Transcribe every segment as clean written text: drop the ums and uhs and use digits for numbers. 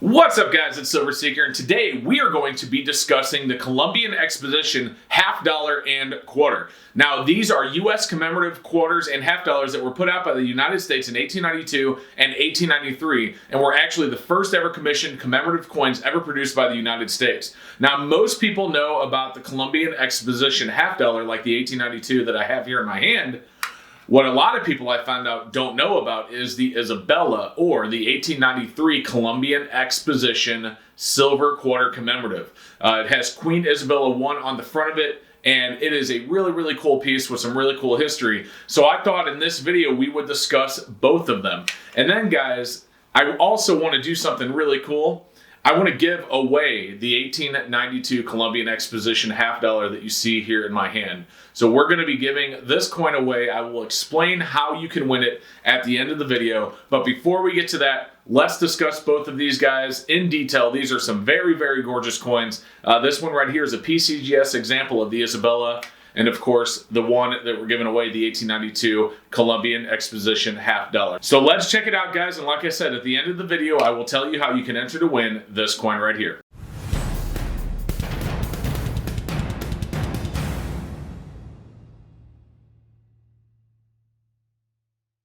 What's up, guys? It's Silver Seeker, and today we are going to be discussing the Columbian Exposition half dollar and quarter. Now, these are U.S. commemorative quarters and half dollars that were put out by the United States in 1892 and 1893, and were actually the first ever commissioned commemorative coins ever produced by the United States. Now, most people know about the Columbian Exposition half dollar, like the 1892 that I have here in my hand. What a lot of people I found out don't know about is the Isabella, or the 1893 Columbian Exposition silver quarter commemorative. It has Queen Isabella I on the front of it, and it is a really cool piece with some really cool history. So I thought in this video we would discuss both of them. And then, guys, I also want to do something really cool. I want to give away the 1892 Columbian Exposition half dollar that you see here in my hand. So we're going to be giving this coin away. I will explain how you can win it at the end of the video. But before we get to that, let's discuss both of these guys in detail. These are some very gorgeous coins. This one right here is a PCGS example of the Isabella. And of course, the one that we're giving away, the 1892 Columbian Exposition half dollar. So let's check it out, guys. And like I said, at the end of the video, I will tell you how you can enter to win this coin right here.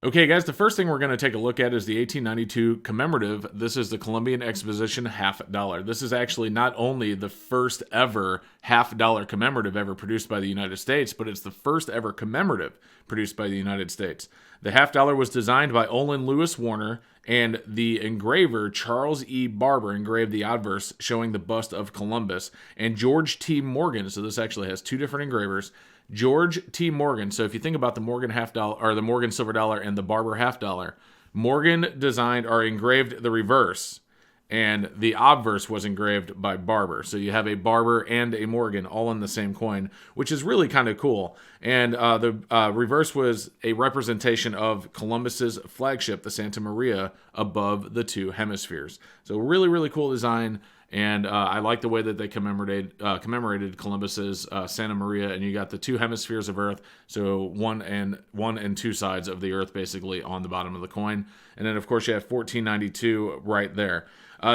Okay, guys, the first thing we're going to take a look at is the 1892 commemorative. This is the Columbian Exposition half dollar. This is actually not only the first ever half dollar commemorative ever produced by the United States, but it's the first ever commemorative produced by the United States. The half dollar was designed by Olin Lewis Warner, and the engraver Charles E. Barber engraved the obverse showing the bust of Columbus, and George T. Morgan, so this actually has two different engravers, George T. Morgan. So if you think about the Morgan half dollar, or the Morgan silver dollar, and the Barber half dollar, Morgan designed or engraved the reverse, and the obverse was engraved by Barber. So you have a Barber and a Morgan all in the same coin, which is really kind of cool. And the reverse was a representation of Columbus's flagship, the Santa Maria, above the two hemispheres. So really cool design. And I like the way that they commemorated Columbus's Santa Maria, and you got the two hemispheres of Earth, so one and two sides of the Earth basically on the bottom of the coin. And then of course you have 1492 right there.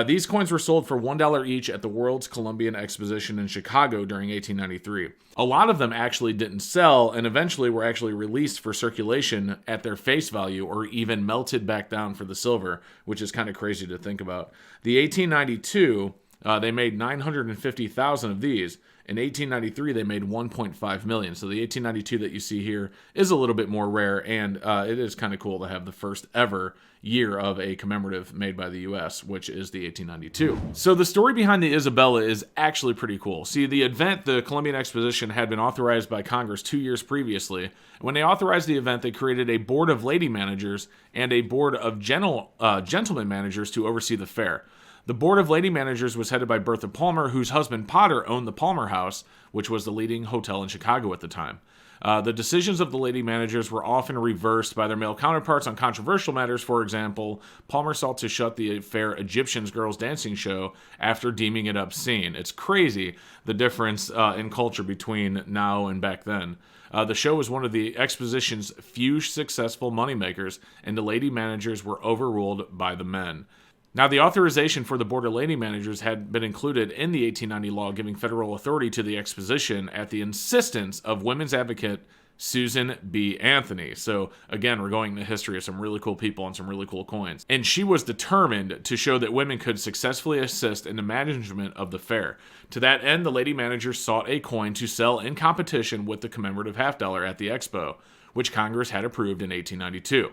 These coins were sold for $1 each at the World's Columbian Exposition in Chicago during 1893. A lot of them actually didn't sell, and eventually were actually released for circulation at their face value, or even melted back down for the silver, which is kind of crazy to think about. The 1892, they made 950,000 of these. In 1893, they made 1.5 million. So the 1892 that you see here is a little bit more rare, and it is kind of cool to have the first ever year of a commemorative made by the U.S., which is the 1892. So the story behind the Isabella is actually pretty cool. See, the event, the Columbian Exposition, had been authorized by Congress 2 years previously. When they authorized the event, they created a board of lady managers and a board of gentleman managers to oversee the fair. The board of lady managers was headed by Bertha Palmer, whose husband Potter owned the Palmer House, which was the leading hotel in Chicago at the time. The decisions of the lady managers were often reversed by their male counterparts on controversial matters. For example, Palmer sought to shut the fair Egyptians Girls Dancing show after deeming it obscene. It's crazy, the difference in culture between now and back then. The show was one of the exposition's few successful moneymakers, and the lady managers were overruled by the men. Now, the authorization for the Board of Lady Managers had been included in the 1890 law giving federal authority to the exposition at the insistence of women's advocate Susan B. Anthony. So, again, we're going into history of some really cool people and some really cool coins. And she was determined to show that women could successfully assist in the management of the fair. To that end, the lady managers sought a coin to sell in competition with the commemorative half dollar at the Expo, which Congress had approved in 1892.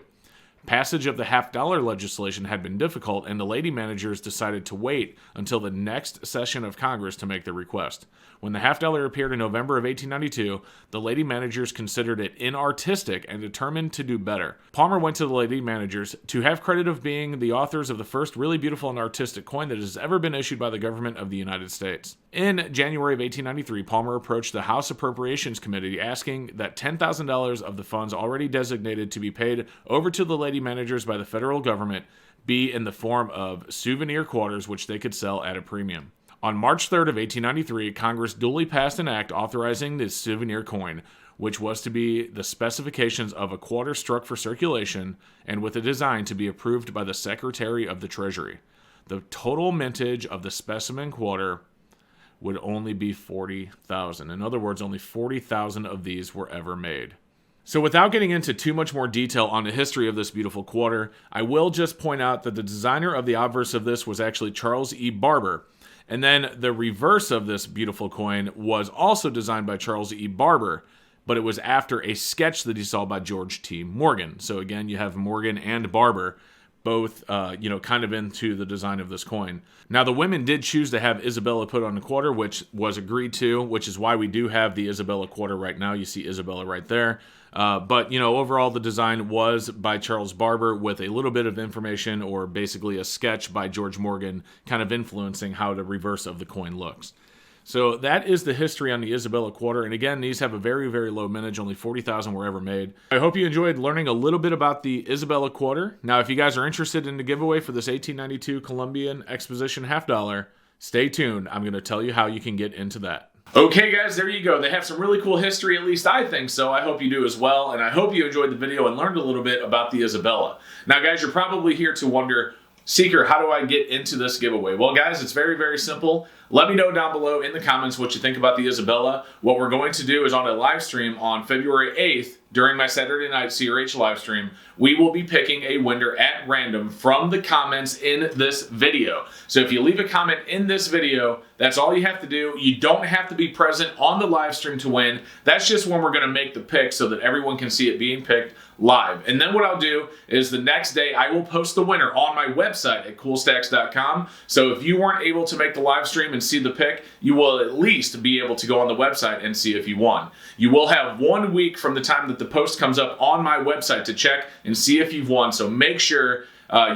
Passage of the half dollar legislation had been difficult, and the lady managers decided to wait until the next session of Congress to make their request. When the half dollar appeared in November of 1892, the lady managers considered it inartistic and determined to do better. Palmer went to the lady managers to have credit of being the authors of the first really beautiful and artistic coin that has ever been issued by the government of the United States. In January of 1893, Palmer approached the House Appropriations Committee asking that $10,000 of the funds already designated to be paid over to the lady managers by the federal government be in the form of souvenir quarters, which they could sell at a premium. On March 3rd of 1893, Congress duly passed an act authorizing the souvenir coin, which was to be the specifications of a quarter struck for circulation and with a design to be approved by the Secretary of the Treasury. the total mintage of the specimen quarter would only be 40,000. In other words, only 40,000 of these were ever made. So without getting into too much more detail on the history of this beautiful quarter, I will just point out that the designer of the obverse of this was actually Charles E. Barber. And then the reverse of this beautiful coin was also designed by Charles E. Barber, but it was after a sketch that he saw by George T. Morgan. So again, you have Morgan and Barber both, kind of into the design of this coin. Now, the women did choose to have Isabella put on the quarter, which was agreed to, which is why we do have the Isabella quarter right now. You see Isabella right there. But overall, the design was by Charles Barber with a little bit of information, or basically a sketch by George Morgan, kind of influencing how the reverse of the coin looks. So that is the history on the Isabella quarter. And again, these have a very, very low mintage. Only 40,000 were ever made. I hope you enjoyed learning a little bit about the Isabella quarter. Now, if you guys are interested in the giveaway for this 1892 Columbian Exposition half dollar, stay tuned. I'm going to tell you how you can get into that. Okay, guys, there you go. They have some really cool history, at least I think so. I hope you do as well. And I hope you enjoyed the video and learned a little bit about the Isabella. Now, guys, you're probably here to wonder, Seeker, how do I get into this giveaway? Well, guys, it's very, very simple. Let me know down below in the comments what you think about the Isabella. What we're going to do is on a live stream on February 8th, during my Saturday night CRH live stream, we will be picking a winner at random from the comments in this video. So if you leave a comment in this video, that's all you have to do. You don't have to be present on the live stream to win. That's just when we're going to make the pick so that everyone can see it being picked live. And then what I'll do is the next day I will post the winner on my website at coolstacks.com. So if you weren't able to make the live stream and see the pick, you will at least be able to go on the website and see if you won. You will have 1 week from the time that the post comes up on my website to check and see if you've won. So make sure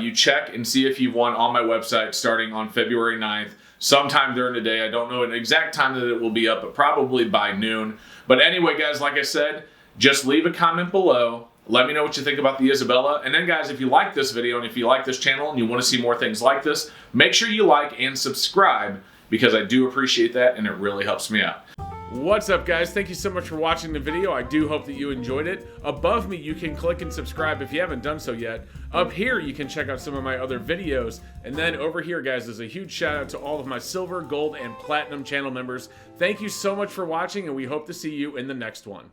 you check and see if you've won on my website starting on February 9th. Sometime during the day. I don't know an exact time that it will be up, but probably by noon. But anyway, guys, like I said, just leave a comment below. Let me know what you think about the Isabella. And then, guys, if you like this video and if you like this channel and you want to see more things like this, make sure you like and subscribe, because I do appreciate that and it really helps me out. What's up, guys? Thank you so much for watching the video. I do hope that you enjoyed it. Above me, you can click and subscribe if you haven't done so yet. Up here, you can check out some of my other videos. And then over here, guys, there's a huge shout out to all of my silver, gold, and platinum channel members. Thank you so much for watching, and we hope to see you in the next one.